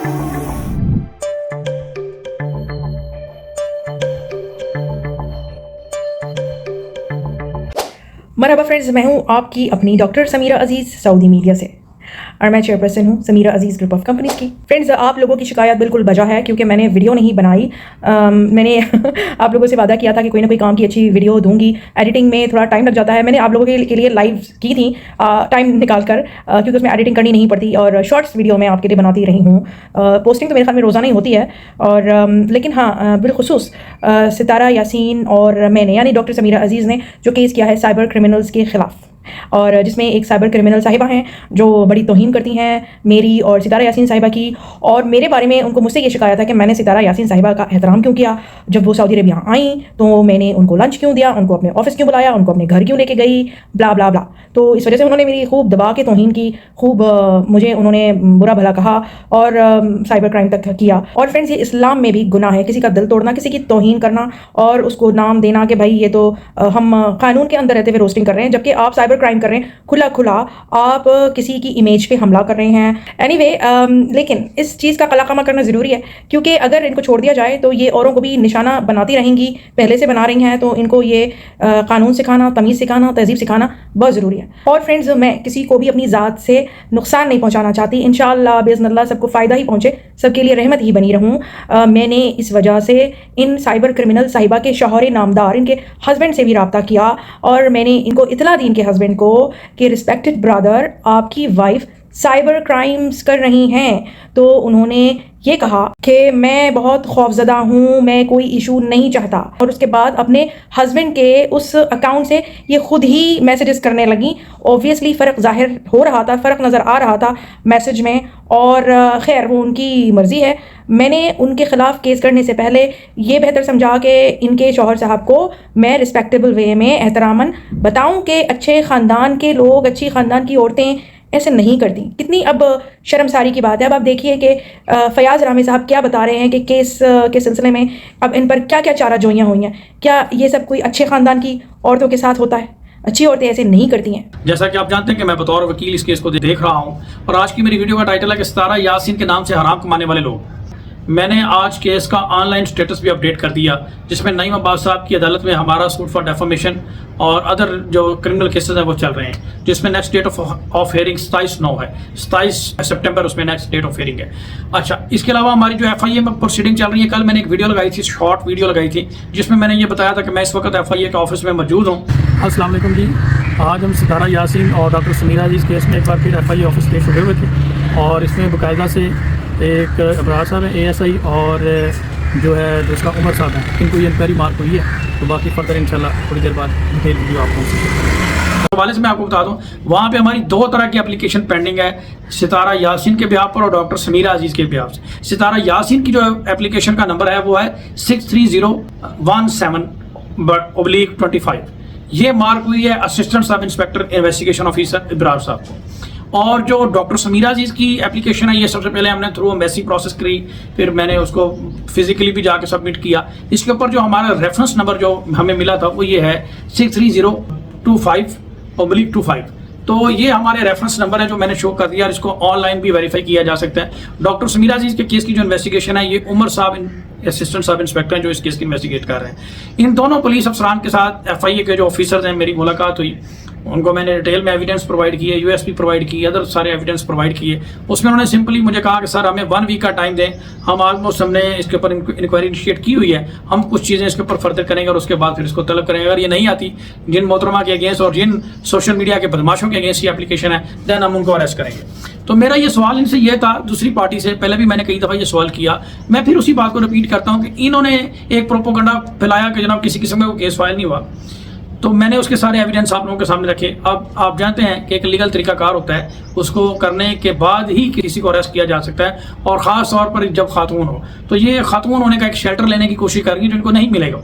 मरहबा friends, मैं हूं आपकी अपनी डॉक्टर समीरा अजीज़ सऊदी मीडिया से और मैं चेयरपर्सन हूं समीरा अजीज़ ग्रुप ऑफ कंपनीज़ की। फ्रेंड्स, आप लोगों की शिकायत बिल्कुल बजा है क्योंकि मैंने वीडियो नहीं बनाई। मैंने आप लोगों से वादा किया था कि कोई ना कोई काम की अच्छी वीडियो दूंगी। एडिटिंग में थोड़ा टाइम लग जाता है। मैंने आप लोगों के लिए लाइव की थी टाइम निकाल कर, क्योंकि उसमें एडिटिंग करनी नहीं पड़ती और शॉर्ट्स वीडियो मैं आपके लिए बनाती रही हूँ। पोस्टिंग तो मेरे ख्याल में रोज़ाना ही होती है और लेकिन हाँ, बिलखुसूस सितारा यासीन और मैंने यानी डॉक्टर समीरा अजीज़ ने जो केस किया है साइबर क्रिमिनल्स के ख़िलाफ़, और जिसमें एक साइबर क्रिमिनल साहिबा हैं जो बड़ी तौहीन करती हैं मेरी और सितारा यासीन साहिबा की। और मेरे बारे में उनको मुझसे ये शिकायत है कि मैंने सितारा यासीन साहिबा का एहतराम क्यों किया, जब वो सऊदी अरबिया आई तो मैंने उनको लंच क्यों दिया, उनको अपने ऑफिस क्यों बुलाया, उनको अपने घर क्यों लेके गई, ब्ला ब्ला ब्ला। तो इस वजह से उन्होंने मेरी खूब दबा के तौहीन की, खूब मुझे उन्होंने बुरा भला कहा और साइबर क्राइम तक किया। और फ्रेंड्स, ये इस्लाम में भी गुनाह है किसी का दिल तोड़ना, किसी की तौहीन करना और उसको नाम देना कि भाई ये तो हम कानून के अंदर रहते हुए रोस्टिंग कर रहे हैं, जबकि आप साइबर क्राइम कर रहे हैं। खुला खुला आप किसी की इमेज पे हमला कर रहे हैं। एनीवे, लेकिन इस चीज़ का कलाकमा करना ज़रूरी है क्योंकि अगर इनको छोड़ दिया जाए तो ये औरों को भी निशाना बनाती रहेंगी, पहले से बना रही हैं। तो इनको ये कानून सिखाना, तमीज़ सिखाना, तहज़ीब सिखाना बहुत ज़रूरी है। और फ्रेंड्स, मैं किसी को भी अपनी ज़ात से नुकसान नहीं पहुँचाना चाहती। इंशाअल्लाह बिइज़्निल्लाह सबको फ़ायदा ही पहुँचे, सबके लिए रहमत ही बनी रहूँ। मैंने इस वजह से इन साइबर क्रिमिनल साहिबा के शौहर नामदार, इनके हस्बैंड से भी रब्ता किया और मैंने इनको इतला दी इनके हस्बैंड को कि रिस्पेक्टेड ब्रदर, आपकी वाइफ साइबर क्राइम्स कर रही हैं। तो उन्होंने ये कहा कि मैं बहुत खौफजदा हूँ, मैं कोई इशू नहीं चाहता। और उसके बाद अपने हस्बैंड के उस अकाउंट से ये खुद ही मैसेजेस करने लगी। ऑब्वियसली फ़र्क ज़ाहिर हो रहा था, फ़र्क नज़र आ रहा था मैसेज में। और खैर, वो उनकी मर्ज़ी है। मैंने उनके ख़िलाफ़ केस करने से पहले ये बेहतर समझा कि इनके शौहर साहब को मैं रिस्पेक्टेबल वे में एहतरामन बताऊँ कि अच्छे ख़ानदान के लोग, अच्छी ख़ानदान की औरतें ऐसे नहीं करती। कितनी अब शर्मसारी की बात है। अब आप देखिए कि फयाज़ रामी साहब क्या बता रहे हैं कि केस के सिलसिले में अब इन पर क्या क्या चारा जोइयाँ हुई हैं। क्या ये सब कोई अच्छे ख़ानदान की औरतों के साथ होता है? अच्छी औरतें ऐसे नहीं करती हैं। जैसा कि आप जानते हैं कि मैं बतौर वकील इस केस को देख रहा हूं और आज की मेरी वीडियो का टाइटल है कि सितारा यासीन के नाम से हराम कमाने वाले लोग। मैंने आज केस का ऑनलाइन स्टेटस भी अपडेट कर दिया, जिसमें नईम अब्बास साहब की अदालत में हमारा सूट फॉर डेफामेशन और अदर जो क्रिमिनल केसेस हैं वो चल रहे हैं, जिसमें नेक्स्ट डेट ऑफ हियरिंग 27/9 है, 27 सितंबर उसमें नेक्स्ट डेट ऑफ हियरिंग है। अच्छा, इसके अलावा हमारी जो FIA में प्रोसीडिंग चल रही है, कल मैंने एक वीडियो लगाई थी, शॉर्ट वीडियो लगाई थी, जिसमें मैंने ये बताया था कि मैं इस वक्त FIA के ऑफिस में मौजूद हूँ। अस्सलाम वालेकुम जी, आज हम सितारा यासीन और डॉक्टर समीरा जी इस केस में एक बार फिर FIA ऑफिस पे जुड़े हुए थे और इसमें बाकायदा से एक अबरार साहब है ASI और जो है दूसरा उमर साहब है, इनको ये इंक्वायरी मार्क हुई है। तो बाकी फर्दर इंशाल्लाह थोड़ी देर बाद डिटेल वीडियो आपको हवाले से मैं आपको बता दूं, वहाँ पे हमारी दो तरह की एप्लीकेशन पेंडिंग है, सितारा यासीन के बिहाफ पर और डॉक्टर समीरा अजीज़ के बिहाफ से। सितारा यासीन की जो एप्लीकेशन का नंबर है वो है 63017/25। ये मार्क हुई है assistant sub inspector investigation officer Ibrar साहब को। और जो डॉक्टर समीरा अजीज़ की एप्लीकेशन है, ये सबसे पहले हमने थ्रू एम्बेसी प्रोसेस करी, फिर मैंने उसको फिजिकली भी जाके सबमिट किया। इसके ऊपर जो हमारा रेफरेंस नंबर जो हमें मिला था वो ये है 63025/25। तो ये हमारे रेफरेंस नंबर है जो मैंने शो कर दिया और इसको ऑनलाइन भी वेरीफाई किया जा सकता है। डॉक्टर समीरा अजीज़ के केस की जो इन्वेस्टिगेशन है, ये उमर साहब असिस्टेंट सब इंस्पेक्टर हैं जो इस केस की इन्वेस्टिगेट कर रहे हैं। इन दोनों पुलिस अफसरान के साथ FIA के जो ऑफिसर्स हैं मेरी मुलाकात हुई, उनको मैंने डिटेल में एविडेंस प्रोवाइड किए, USB प्रोवाइड की, अदर सारे एविडेंस प्रोवाइड किए। उसमें उन्होंने सिंपली मुझे कहा कि सर हमें 1 वीक का टाइम दें, हम ऑलमोस्ट हमने इसके ऊपर इंक्वायरी इनिशिएट की हुई है, हम कुछ चीज़ें इसके ऊपर फर्दर करेंगे और उसके बाद फिर इसको तलब करेंगे। अगर ये नहीं आती, जिन मोहतरमा के अगेंस्ट और जिन सोशल मीडिया के बदमाशों के अगेंस्ट ये एप्लीकेशन है, देन हम उनको अरेस्ट करेंगे। तो मेरा ये सवाल इनसे ये था, दूसरी पार्टी से पहले भी मैंने कई दफ़ा ये सवाल किया, मैं फिर उसी बात को रिपीट करता हूँ कि इन्होंने एक प्रोपोगंडा फैलाया कि जनाब किसी किस्म का कोई केस फाइल नहीं हुआ। तो मैंने उसके सारे एविडेंस आप लोगों के सामने रखे। अब आप जानते हैं कि एक लीगल तरीकाकार होता है, उसको करने के बाद ही किसी को अरेस्ट किया जा सकता है, और ख़ास तौर पर जब खातून हो। तो ये खातून होने का एक शेल्टर लेने की कोशिश करेंगी जो इनको नहीं मिलेगा।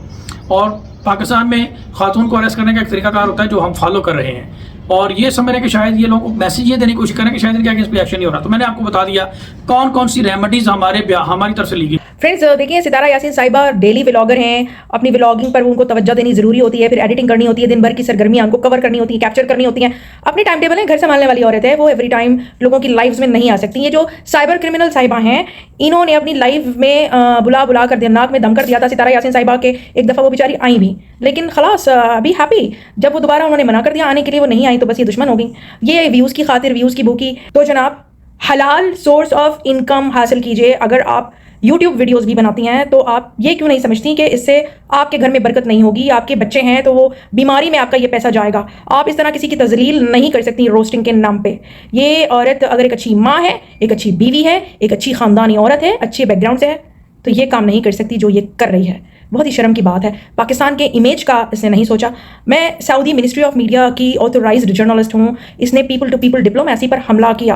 और पाकिस्तान में खातून को अरेस्ट करने का एक तरीकाकार होता है जो हम फॉलो कर रहे हैं, और ये समझ रहे कि शायद ये लोग मैसेज ये देने की कोशिश करें कि शायद इनके अगेंस्ट कोई एक्शन नहीं हो रहा। तो मैंने आपको बता दिया कौन कौन सी रेमेडीज़ हमारी तरफ से ली गई। फ्रेंड्स देखिए, सितारा यासीन साहिबा डेली व्लॉगर हैं, अपनी व्लॉगिंग पर उनको तवज्जो देनी ज़रूरी होती है, फिर एडिटिंग करनी होती है, दिन भर की सरगर्मियाँ उनको कवर करनी होती हैं, कैप्चर करनी होती हैं, अपनी टाइम टेबल है, घर संभालने वाली औरत है, वो एवरी टाइम लोगों की लाइव्स में नहीं आ सकती। ये जो साइबर क्रिमिनल साहिबा हैं, इन्होंने अपनी लाइव में बुला कर दिया, नाक में दम कर दिया था सितारा यासीन साहिबा के। एक दफ़ा वो बेचारी आई भी, लेकिन खलास अभी हैप्पी। जब वो दोबारा उन्होंने मना कर दिया आने के लिए, वो नहीं आई, तो बस ये दुश्मन हो गई। ये व्यूज़ की खातिर, व्यूज़ की भूखी। तो जनाब, हलाल सोर्स ऑफ इनकम हासिल कीजिए। अगर आप यूट्यूब वीडियोस भी बनाती हैं तो आप ये क्यों नहीं समझती कि इससे आपके घर में बरकत नहीं होगी, आपके बच्चे हैं तो वो बीमारी में आपका ये पैसा जाएगा। आप इस तरह किसी की तजलील नहीं कर सकती रोस्टिंग के नाम पे। ये औरत अगर एक अच्छी माँ है, एक अच्छी बीवी है, एक अच्छी ख़ानदानी औरत है, अच्छे बैकग्राउंड से है, तो ये काम नहीं कर सकती जो ये कर रही है। बहुत ही शर्म की बात है। पाकिस्तान के इमेज का इसने नहीं सोचा। मैं सऊदी मिनिस्ट्री ऑफ मीडिया की ऑथोराइज्ड जर्नलिस्ट हूँ। इसने पीपल टू पीपल डिप्लोमेसी पर हमला किया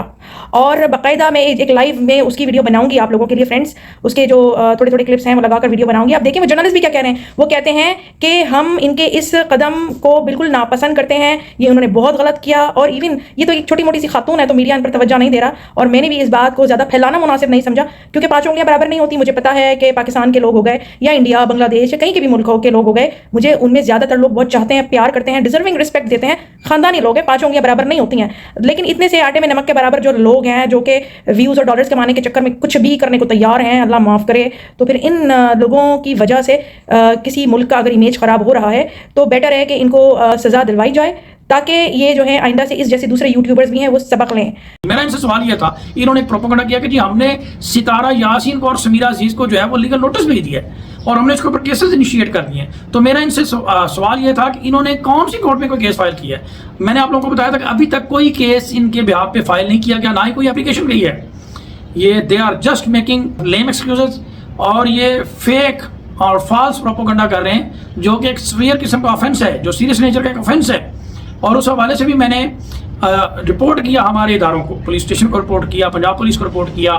और बाकायदा मैं एक लाइव में उसकी वीडियो बनाऊंगी आप लोगों के लिए फ्रेंड्स। उसके जो थोड़े थोड़े क्लिप्स हैं वो लगाकर वीडियो बनाऊंगी। आप देखें वो जर्नलिस्ट भी क्या कह रहे हैं। वो कहते हैं कि हम इनके इस कदम को बिल्कुल नापसंद करते हैं, ये उन्होंने बहुत गलत किया। और इवन ये तो एक छोटी मोटी सी खातून है तो मीडिया इन पर तवज्जो नहीं दे रहा, और मैंने भी इस बात को ज़्यादा फैलाना मुनासिब नहीं समझा, क्योंकि पाँच उंगलियां बराबर नहीं होती। मुझे पता है कि पाकिस्तान के लोग हो गए या इंडिया, बांग्लादेश या कहीं के भी मुल्कों के लोग हो गए, मुझे उनमें ज़्यादातर लोग बहुत चाहते हैं, प्यार करते हैं, डिजर्विंग रिस्पेक्ट देते हैं, खानदानी लोग हैं, पाँच उंगलियां बराबर नहीं होती हैं। लेकिन इतने से आटे में नमक के बराबर जो लोग हैं, जो कि व्यूज़ और डॉलर्स कमाने के चक्कर में कुछ भी करने को तैयार हैं, अल्लाह माफ़ करे, तो फिर इन लोगों की वजह से किसी मुल्क का अगर इमेज ख़राब हो रहा है तो बेटर है कि इनको सज़ा दिलवाई जाए, ताकि ये जो है आइंदा से इस जैसे दूसरे यूट्यूबर्स भी हैं वो सबक लें। मेरा इनसे सवाल ये था, इन्होंने प्रोपेगेंडा किया कि जी हमने सितारा यासीन को और समीरा अजीज को जो है वो लीगल नोटिस भेज दिया है और हमने इसके ऊपर केसेस इनिशिएट कर दिए हैं। तो मेरा इनसे सवाल ये था कि इन्होंने कौन सी कोर्ट में कोई केस फाइल किया है। मैंने आप लोगों को बताया था कि अभी तक कोई केस इनके बिहाफ पे फाइल नहीं किया गया, ना ही कोई एप्लीकेशन गई है। ये they are just making lame excuses और ये फेक और फॉल्स प्रोपेगेंडा कर रहे हैं, जो कि एक सीवियर किस्म का ऑफेंस है, जो सीरियस नेचर का एक ऑफेंस है। और उस हवाले से भी मैंने रिपोर्ट किया हमारे इदारों को, पुलिस स्टेशन को रिपोर्ट किया, पंजाब पुलिस को रिपोर्ट किया,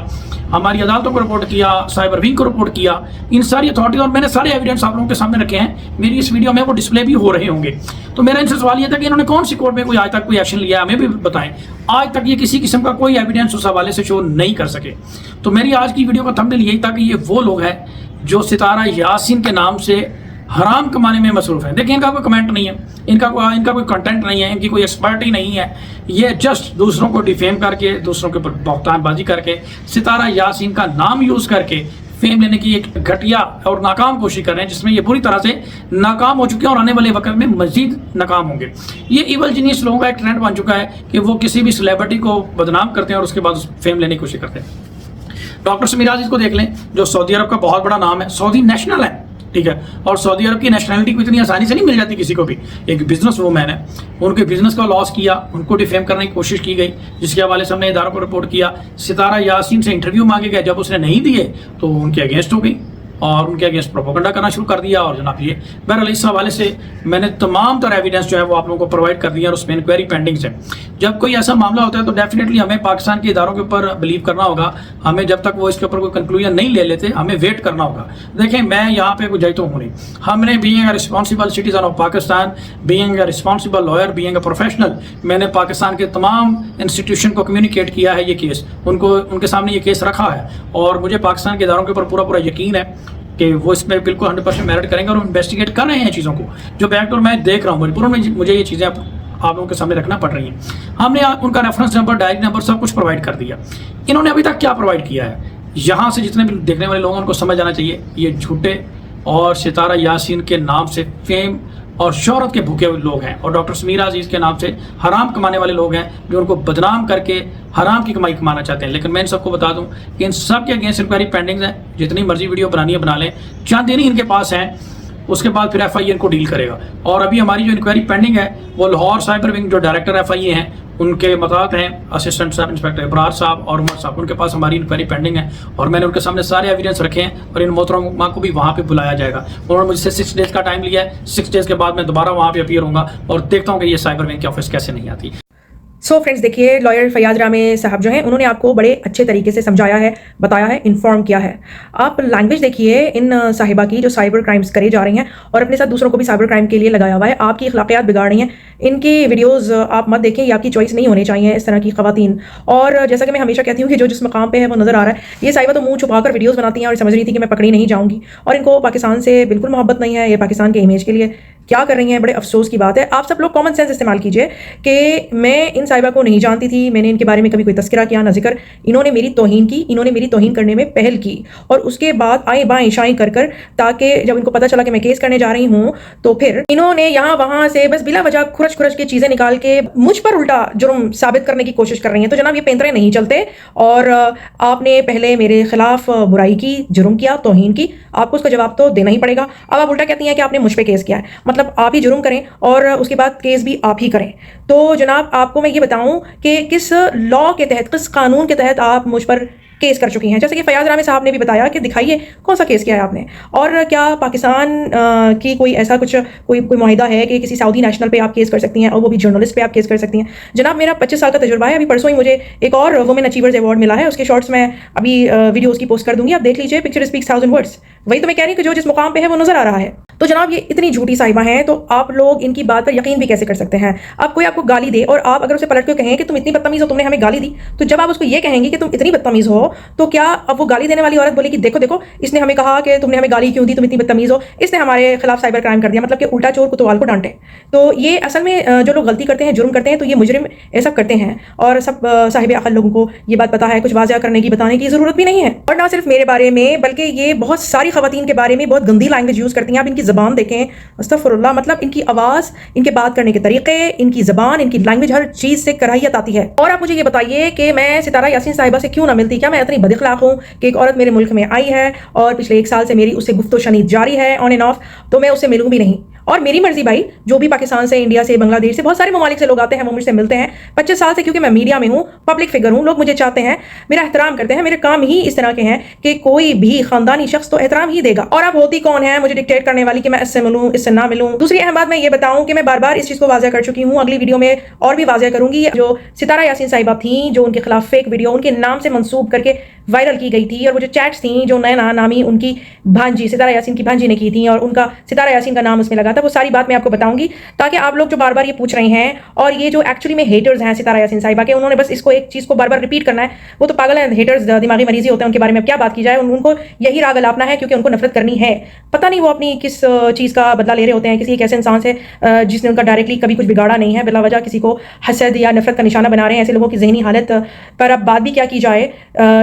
हमारी अदालतों को रिपोर्ट किया, साइबर विंग को रिपोर्ट किया, इन सारी अथॉरिटी, और मैंने सारे एविडेंस आप लोगों के सामने रखे हैं। मेरी इस वीडियो में वो डिस्प्ले भी हो रहे होंगे। तो मेरा इनसे सवाल ये था कि इन्होंने कौन सी कोर्ट में कोई आज तक कोई एक्शन लिया, हमें भी बताएं। आज तक ये किसी किस्म का कोई एविडेंस उस हवाले से शो नहीं कर सके। तो मेरी आज की वीडियो का थंबनेल यही था कि ये वो लोग हैं जो सितारा यासीन के नाम से हराम कमाने में मसरूफ है। देखिए, इनका कोई कमेंट नहीं है, इनका कोई कंटेंट नहीं है, इनकी कोई एक्सपर्ट ही नहीं है। ये जस्ट दूसरों को डिफेम करके, दूसरों के ऊपर बहतानबाजी करके, सितारा यासीन का नाम यूज़ करके फेम लेने की एक घटिया और नाकाम कोशिश कर रहे हैं, जिसमें ये पूरी तरह से नाकाम हो चुके हैं और आने वाले वक्त में मजीद नाकाम होंगे। ये इवल जीनियस लोगों का एक ट्रेंड बन चुका है कि वो किसी भी सेलिब्रिटी को बदनाम करते हैं और उसके बाद फेम लेने की कोशिश करते हैं। डॉक्टर समीरा अजीज को देख लें, जो सऊदी अरब का बहुत बड़ा नाम है, सऊदी नेशनल है, ठीक है, और सऊदी अरब की नेशनलिटी को इतनी आसानी से नहीं मिल जाती किसी को भी। एक बिजनेस वूमैन है, उनके बिजनेस का लॉस किया, उनको डिफेम करने की कोशिश की गई, जिसके हवाले से हमने इदारों को रिपोर्ट किया। सितारा यासीन से इंटरव्यू मांगे गए, जब उसने नहीं दिए तो उनके अगेंस्ट हो गई और उनके अगेंस्ट प्रोपेगेंडा करना शुरू कर दिया। और जनाब ये बहरहाल इस हवाले से मैंने तमाम तरह एविडेंस जो है वो आप लोगों को प्रोवाइड कर दिया और उसमें इंक्वायरी पेंडिंग है। जब कोई ऐसा मामला होता है तो डेफिनेटली हमें पाकिस्तान के इदारों के ऊपर बिलीव करना होगा। हमें जब तक वो इसके ऊपर कोई कंक्लूजन नहीं ले लेते, हमें वेट करना होगा। देखें, मैं यहाँ पे कोई जज तो हूँ नहीं। हमने being a responsible citizen of Pakistan, being a responsible lawyer, being a professional, मैंने पाकिस्तान के तमाम इंस्टीट्यूशन को कम्युनिकेट किया है ये केस, उनके सामने ये केस रखा है और मुझे पाकिस्तान के इदारों के ऊपर पूरा यकीन है कि वो इसमें बिल्कुल 100% मेरिट करेंगे और इन्वेस्टिगेट कर रहे हैं चीज़ों को। जो बैकडोर मैं देख रहा हूँ, मजबूरन में मुझे ये चीज़ें आप लोगों के सामने रखना पड़ रही हैं। हमने उनका रेफरेंस नंबर, डायरी नंबर सब कुछ प्रोवाइड कर दिया। इन्होंने अभी तक क्या प्रोवाइड किया है, यहाँ से जितने भी देखने वाले लोगों को समझ आना चाहिए, ये झूठे और सितारा यासीन के नाम से फेम और शोहरत के भूखे लोग हैं, और डॉक्टर समीरा अजीज के नाम से हराम कमाने वाले लोग हैं, जो उनको बदनाम करके हराम की कमाई कमाना चाहते हैं। लेकिन मैं इन सबको बता दूं कि इन सब के अगेंस्ट इंक्वायरी पेंडिंग है। जितनी मर्जी वीडियो बनानी है बना लें, चंद दिन ही इनके पास हैं, उसके बाद फिर FIA इनको डील करेगा। और अभी हमारी जो इंक्वायरी पेंडिंग है वो लाहौर साइबर विंग जो डायरेक्टर FIA हैं, उनके मतलब हैं असिस्टेंट सब इंस्पेक्टर इब्रार साहब और उमर साहब, उनके पास हमारी इंक्वायरी पेंडिंग है और मैंने उनके सामने सारे एविडेंस रखे हैं और इन मोहतरमा को भी वहाँ पे बुलाया जाएगा। उन्होंने मुझसे 6 डेज़ का टाइम लिया है। 6 डेज़ के बाद मैं दोबारा वहाँ पे अपीयर होऊंगा और देखता हूँ कि ये साइबर विंग की ऑफिस कैसे नहीं आती। सो फ्रेंड्स देखिए, लॉयर फैयाज रामे साहब जो हैं उन्होंने आपको बड़े अच्छे तरीके से समझाया है, बताया है, इन्फॉर्म किया है। आप लैंग्वेज देखिए इन साहिबा की जो साइबर क्राइम्स करे जा रही हैं और अपने साथ दूसरों को भी साइबर क्राइम के लिए लगाया हुआ है, आपकी अखलाकियात बिगाड़ रही हैं। इनकी वीडियोस आप मत देखें, ये आपकी चॉइस नहीं होनी चाहिए इस तरह की खवातीन। और जैसा कि मैं हमेशा कहती हूँ कि जो जिस मकाम पे है वो नज़र आ रहा है। ये साहिबा तो मुंह छुपाकर वीडियोस बनाती हैं और समझ रही थी कि मैं पकड़ी नहीं जाऊँगी, और इनको पाकिस्तान से बिल्कुल मोहब्बत नहीं है। ये पाकिस्तान के इमेज के लिए क्या कर रही हैं, बड़े अफसोस की बात है। आप सब लोग कॉमन सेंस इस्तेमाल कीजिए कि मैं इन साहिबा को नहीं जानती थी, मैंने इनके बारे में कभी कोई तस्करा किया ना जिक्र। इन्होंने मेरी तौहीन की, इन्होंने मेरी तौहीन करने में पहल की, और उसके बाद आए बाएं शाएं कर कर, ताकि जब इनको पता चला कि मैं केस करने जा रही हूँ तो फिर इन्होंने यहाँ वहाँ से बस बिला वजह खुरच खुरच के चीज़ें निकाल के मुझ पर उल्टा जुर्म साबित करने की कोशिश कर रही हैं। तो जनाब ये पेंतरे नहीं चलते, और आपने पहले मेरे खिलाफ बुराई की, जुर्म किया, तौहीन की, आपको उसका जवाब तो देना ही पड़ेगा। अब आप उल्टा कहती हैं कि आपने मुझ पे केस किया है, मतलब आप ही जुर्म करें और उसके बाद केस भी आप ही करें। तो जनाब आपको मैं ये बताऊं कि किस लॉ के तहत, किस कानून के तहत आप मुझ पर केस कर चुकी हैं। जैसे कि फैयाज रामे साहब ने भी बताया कि दिखाइए कौन सा केस किया है आपने, और क्या पाकिस्तान की कोई ऐसा कुछ कोई माहिदा है कि किसी सऊदी नेशनल पे आप केस कर सकती हैं, और वो भी जर्नलिस्ट पे आप केस कर सकती हैं। जनाब मेरा 25 साल का तजुर्बा है। अभी परसों ही मुझे एक और वुमेन अचीवर्स अवार्ड मिला है, उसके शॉर्ट्स मैं अभी वीडियोस की पोस्ट कर दूंगी, आप देख लीजिए। Picture speaks 1000 words. वही तो मैं कह रही हूँ कि जो जिस मुकाम पे है वो नजर आ रहा है। तो जनाब ये इतनी झूठी साहिबा हैं, तो आप लोग इनकी बात पर यकीन भी कैसे कर सकते हैं। अब कोई आपको गाली दे और आप अगर उसे पलट के कहें कि तुम इतनी बदतमीज हो, तुमने हमें गाली दी, तो जब आप उसको ये कहेंगे कि तुम इतनी बदतमीज हो, तो क्या अब वो गाली देने वाली औरत बोलेगी देखो देखो इसने हमें कहा कि तुमने हमें गाली क्यों दी, तुम इतनी बदतमीज हो, इसने हमारे खिलाफ साइबर क्राइम कर दिया, मतलब कि उल्टा चोर कुतवाल को डांटे। तो ये असल में जो लोग गलती करते हैं, जुर्म करते हैं, तो ये मुजरिम ऐसा करते हैं, और सब साहिब अकल लोगों को ये बात पता है, कुछ वाज़िया करने की, बताने की जरूरत भी नहीं है। और ना सिर्फ मेरे बारे में बल्कि ये बहुत सारी खवातीन के बारे में बहुत गंदी लैंग्वेज यूज़ करती हैं। आप इनकी ज़बान देखें, अस्तगफिरुल्लाह, मतलब इनकी आवाज़, इनके बात करने के तरीके, इनकी ज़बान, इनकी लैंग्वेज, हर चीज़ से कराहियत आती है। और आप मुझे ये बताइए कि मैं सितारा यासीन साहिबा से क्यों ना मिलती? क्या मैं इतनी बदअखलाक हूँ कि एक औरत मेरे मुल्क में आई है और पिछले 1 साल से मेरी उससे गुफ्तो शनीद जारी है, ऑन एंड ऑफ, तो मैं उससे मिलूँ भी नहीं? और मेरी मर्जी भाई, जो भी पाकिस्तान से, इंडिया से, बांग्लादेश से, बहुत सारे ममालिक से लोग आते हैं, वो मुझसे मिलते हैं 25 साल से, क्योंकि मैं मीडिया में हूँ, पब्लिक फिगर हूँ, लोग मुझे चाहते हैं, मेरा एहतराम करते हैं। मेरे काम ही इस तरह के हैं कि कोई भी खानदानी शख्स तो एहतराम ही देगा। और आप होती कौन है मुझे डिक्टेट करने वाली कि मैं इससे मिलूँ, इससे ना मिलूँ? दूसरी अहम बात मैं ये बताऊँ कि मैं बार बार इस चीज़ को वाज़िया कर चुकी हूँ, अगली वीडियो में और भी वाज़िया करूँगी। जो सितारा यासीन साहिबा थी, जो उनके खिलाफ फेक वीडियो उनके नाम से मंसूब करके वायरल की गई थी, और वो जो चैट्स थी जो नैना नामी उनकी भांजी, सितारा यासीन की भांजी ने की थी, और उनका सितारा यासीन का नाम उसमें लगा था, वो सारी बात मैं आपको बताऊंगी, ताकि आप लोग जो बार बार ये पूछ रहे हैं, और ये जो एक्चुअली में हेटर्स हैं सितारा यासीन साहिबा के, उन्होंने बस इसको एक चीज़ को बार बार रिपीट करना है। वो तो पागल है, हेटर्स दिमागी मरीजी होते हैं, उनके बारे में क्या बात की जाए। उनको यही राग अलापना है क्योंकि उनको नफरत करनी है। पता नहीं वो अपनी किस चीज़ का बदला ले रहे होते हैं, किसी एक ऐसे इंसान से जिसने उनका डायरेक्टली कभी कुछ बिगाड़ा नहीं है, बिला वजह किसी को हसद या नफरत का निशाना बना रहे हैं। ऐसे लोगों की ज़हनी हालत पर अब बात भी क्या की जाए।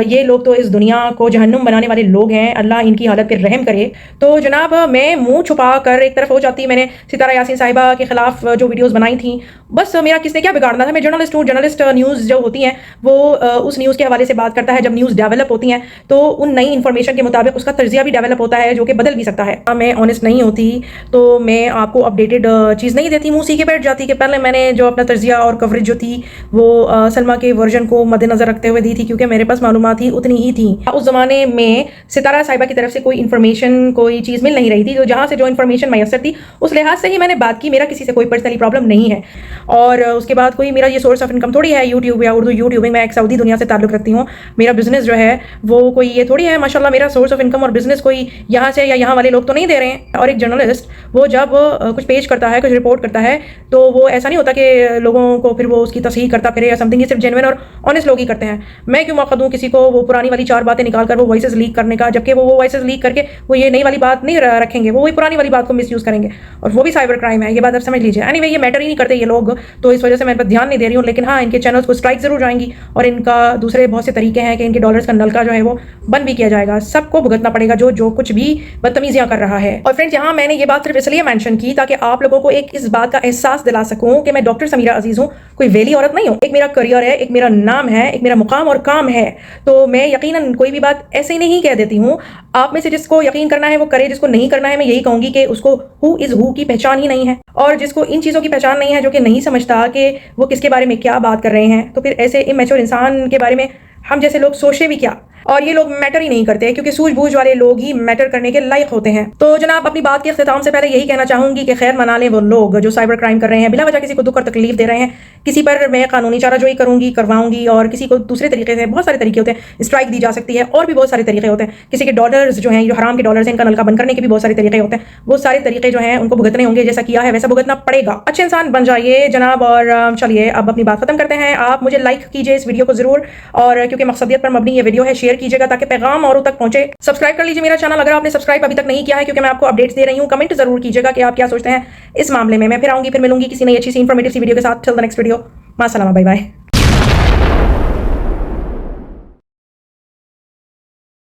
ये लोग तो इस दुनिया को जहन्नुम बनाने वाले लोग हैं, अल्लाह इनकी हालत पर रहम करे। तो जनाब मैं मुंह छुपा कर एक तरफ हो जाती, मैंने सितारा यासीन साहिबा के खिलाफ जो वीडियोस बनाई थी, बस मेरा किसने क्या बिगाड़ना था। मैं जर्नलिस्ट हूँ, जर्नलिस्ट न्यूज़ जो होती हैं वो उस न्यूज़ के हवाले से बात करता है। जब न्यूज़ डेवलप होती हैं तो उन नई इन्फॉर्मेशन के मुताबिक उसका तर्जिया भी डेवलप होता है, जो कि बदल भी सकता है। मैं ऑनेस्ट नहीं होती तो मैं आपको अपडेटेड चीज़ नहीं देती, मुँह सी के बैठ जाती कि पहले मैंने जो अपना तर्जिया और कवरेज जो थी वो सलमा के वर्जन को मद्देनजर रखते हुए दी थी, क्योंकि मेरे पास मालूमात ही उतनी ही थी। उस ज़माने में सितारा साहिबा की तरफ से कोई इन्फॉर्मेशन, कोई चीज़ मिल नहीं रही थी, तो जहाँ से जो इन्फॉर्मेशन मैसर थी उस लिहाज से ही मैंने बात की। मेरा किसी से कोई पर्सनली प्रॉब्लम नहीं है, और उसके बाद कोई मेरा ये सोर्स ऑफ इनकम थोड़ी है यूट्यूब या उर्दू यूट्यूबिंग। मैं एक सऊदी दुनिया से ताल्लुक़ रखती हूँ, मेरा बिजनेस जो है वो कोई ये थोड़ी है माशाल्लाह मेरा सोर्स ऑफ इनकम और बिजनेस कोई यहाँ से या यहाँ वाले लोग तो नहीं दे रहे हैं। और एक जर्नलिस्ट वो जब कुछ पेश करता है, कुछ रिपोर्ट करता है, तो वो ऐसा नहीं होता कि लोगों को फिर वो उसकी तस्हीह करता फिरे या समथिंग। ये सिर्फ जेन्युइन और ऑनेस्ट लोग ही करते हैं। मैं क्यों मौका दूँ किसी को वो पुरानी वाली 4 बातें निकाल कर वो वॉइसेस लीक करने का, जबकि वो वॉइसेस लीक करके वो ये नई वाली बात नहीं रखेंगे, वो वही पुरानी वाली बात को मिसयूज़ करेंगे, और वो भी साइबर क्राइम है। ये बात आप समझ लीजिए। एनीवे ये मैटर ही नहीं करते ये लोग, तो इस वजह से मैं इन पर ध्यान नहीं दे रही हूँ। लेकिन हाँ, इनके चैनल्स को स्ट्राइक जरूर जाएंगी, और इनका दूसरे बहुत से तरीके हैं कि इनके डॉलर्स का नलका जो है वो बंद भी किया जाएगा। सबको भुगतना पड़ेगा जो कुछ भी बदतमीजियां कर रहा है। और फ्रेंड्स यहाँ मैंने ये बात सिर्फ इसलिए मेंशन की ताकि आप लोगों को एक इस बात का एहसास दिला सकूं कि मैं डॉक्टर समीरा अजीज हूँ, कोई वेली औरत नहीं हूँ। एक मेरा करियर है, एक मेरा नाम है, एक मेरा मुकाम और काम है, तो मैं यकीनन कोई भी बात ऐसे ही नहीं कह देती हूँ। आप में से जिसको यकीन करना है वो करे, जिसको नहीं करना है मैं यही कहूंगी कि उसको हु इज हु की पहचान ही नहीं है, और जिसको इन चीज़ों की पहचान नहीं है, जो कि नहीं समझता कि वो किसके बारे में क्या बात कर रहे हैं, तो फिर ऐसे इमैच्योर इंसान के बारे में हम जैसे लोग सोचे भी क्या। और ये लोग मैटर ही नहीं करते, क्योंकि सूझबूझ वाले लोग ही मैटर करने के लायक होते हैं। तो जनाब अपनी बात के इख्तिताम से पहले यही कहना चाहूंगी कि खैर मना लें वो लोग जो साइबर क्राइम कर रहे हैं, बिला वजह किसी को दुख और तकलीफ दे रहे हैं। کسی پر میں قانونی چارہ جوئی کروں گی، کرواؤں گی، اور کسی کو دوسرے طریقے سے، بہت سارے طریقے ہوتے ہیں، اسٹرائک دی جا سکتی ہے، اور بھی بہت سارے طریقے ہوتے ہیں. کسی کے ڈالرز جو ہیں، جو حرام کے ڈالرز ہیں، ان کا نلکا بند کرنے کے بھی بہت سارے طریقے ہوتے ہیں. وہ سارے طریقے جو ہیں ان کو بھگتنے ہوں گے، جیسا کیا ہے ویسا بھگتنا پڑے گا. اچھے انسان بن جائیے جناب. اور چلیے اب اپنی بات ختم کرتے ہیں. آپ مجھے لائک کیجیے اس ویڈیو کو ضرور، اور کیونکہ مقصدیت پر مبنی یہ ویڈیو ہے، شیئر کیجیے گا تاکہ پیغام اوروں تک پہنچے. سبسکرائب کر لیجیے میرا چینل اگر آپ نے سبسکرائب ابھی تک نہیں کیا ہے، کیونکہ میں آپ کو اپڈیٹس دے رہی ہوں. کمنٹ ضرور کیجیے گا کہ آپ کیا سوچتے ہیں اس معاملے میں. میں پھر آؤں گی، پھر ملوں گی کسی نئی اچھی سی انفارمیٹیو سی ویڈیو کے ساتھ. ٹل دی نیکسٹ ویڈیو. مع السلامہ، بائی بائے.